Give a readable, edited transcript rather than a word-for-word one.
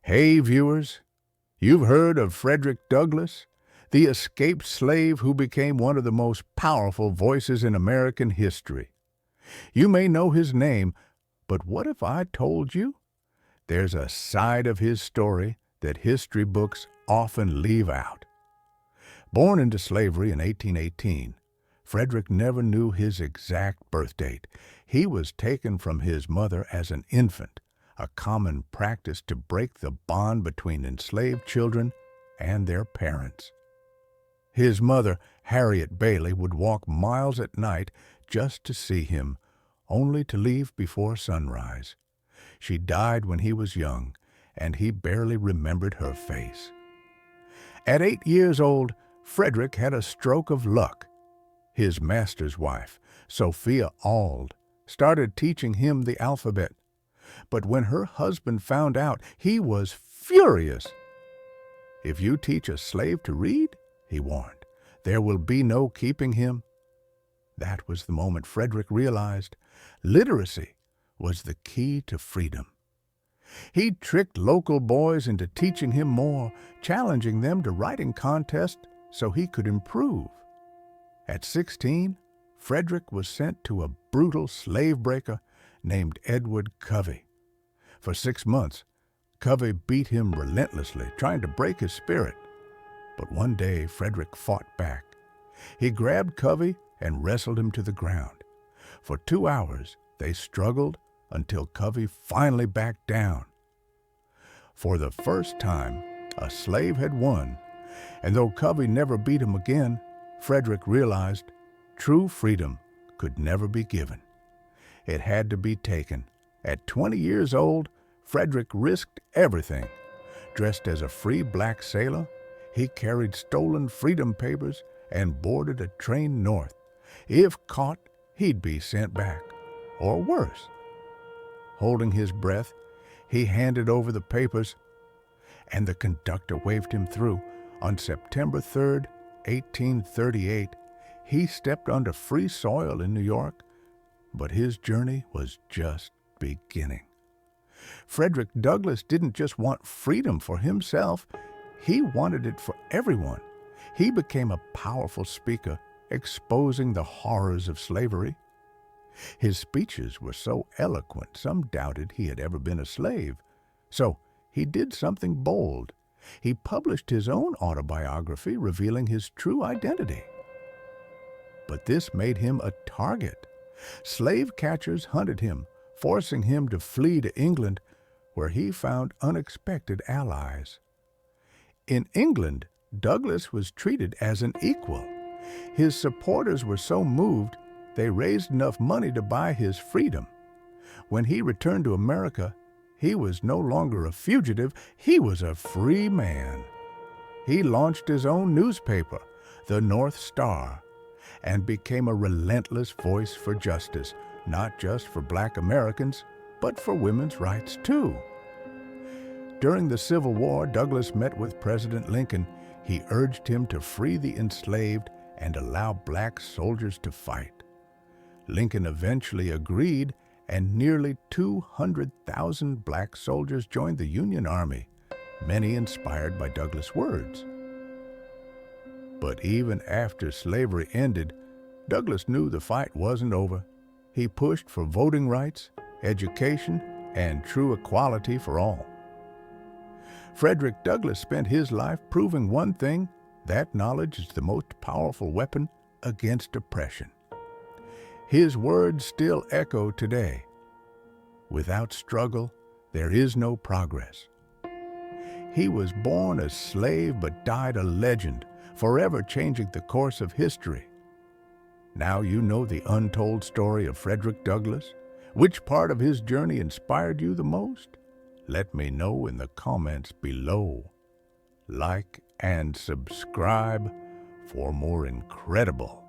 Hey viewers, you've heard of Frederick Douglass, the escaped slave who became one of the most powerful voices in American history. You may know his name, but what if I told you? There's a side of his story that history books often leave out. Born into slavery in 1818, Frederick never knew his exact birth date. He was taken from his mother as an infant, a common practice to break the bond between enslaved children and their parents. His mother, Harriet Bailey, would walk miles at night just to see him, only to leave before sunrise. She died when he was young, and he barely remembered her face. At 8 years old, Frederick had a stroke of luck. His master's wife, Sophia Auld, started teaching him the alphabet. But when her husband found out, he was furious. "If you teach a slave to read," he warned, "there will be no keeping him." That was the moment Frederick realized literacy was the key to freedom. He tricked local boys into teaching him more, challenging them to writing contests so he could improve. At 16, Frederick was sent to a brutal slave breaker named Edward Covey. For 6 months, Covey beat him relentlessly, trying to break his spirit. But one day, Frederick fought back. He grabbed Covey and wrestled him to the ground. For 2 hours, they struggled until Covey finally backed down. For the first time, a slave had won, and though Covey never beat him again, Frederick realized true freedom could never be given. It had to be taken. At 20 years old, Frederick risked everything. Dressed as a free black sailor, he carried stolen freedom papers and boarded a train north. If caught, he'd be sent back, or worse. Holding his breath, he handed over the papers, and the conductor waved him through. On September 3rd, 1838, he stepped onto free soil in New York, but his journey was just beginning. Frederick Douglass didn't just want freedom for himself, he wanted it for everyone. He became a powerful speaker, exposing the horrors of slavery. His speeches were so eloquent, some doubted he had ever been a slave. So he did something bold. He published his own autobiography, revealing his true identity. But this made him a target. Slave catchers hunted him, forcing him to flee to England, where he found unexpected allies. In England, Douglass was treated as an equal. His supporters were so moved, they raised enough money to buy his freedom. When he returned to America, he was no longer a fugitive, he was a free man. He launched his own newspaper, the North Star, and became a relentless voice for justice, not just for Black Americans, but for women's rights too. During the Civil War, Douglass met with President Lincoln. He urged him to free the enslaved and allow black soldiers to fight. Lincoln eventually agreed, and nearly 200,000 black soldiers joined the Union Army, many inspired by Douglass' words. But even after slavery ended, Douglass knew the fight wasn't over. He pushed for voting rights, education, and true equality for all. Frederick Douglass spent his life proving one thing: that knowledge is the most powerful weapon against oppression. His words still echo today. Without struggle, there is no progress. He was born a slave but died a legend, forever changing the course of history. Now you know the untold story of Frederick Douglass. Which part of his journey inspired you the most? Let me know in the comments below. Like and subscribe for more incredible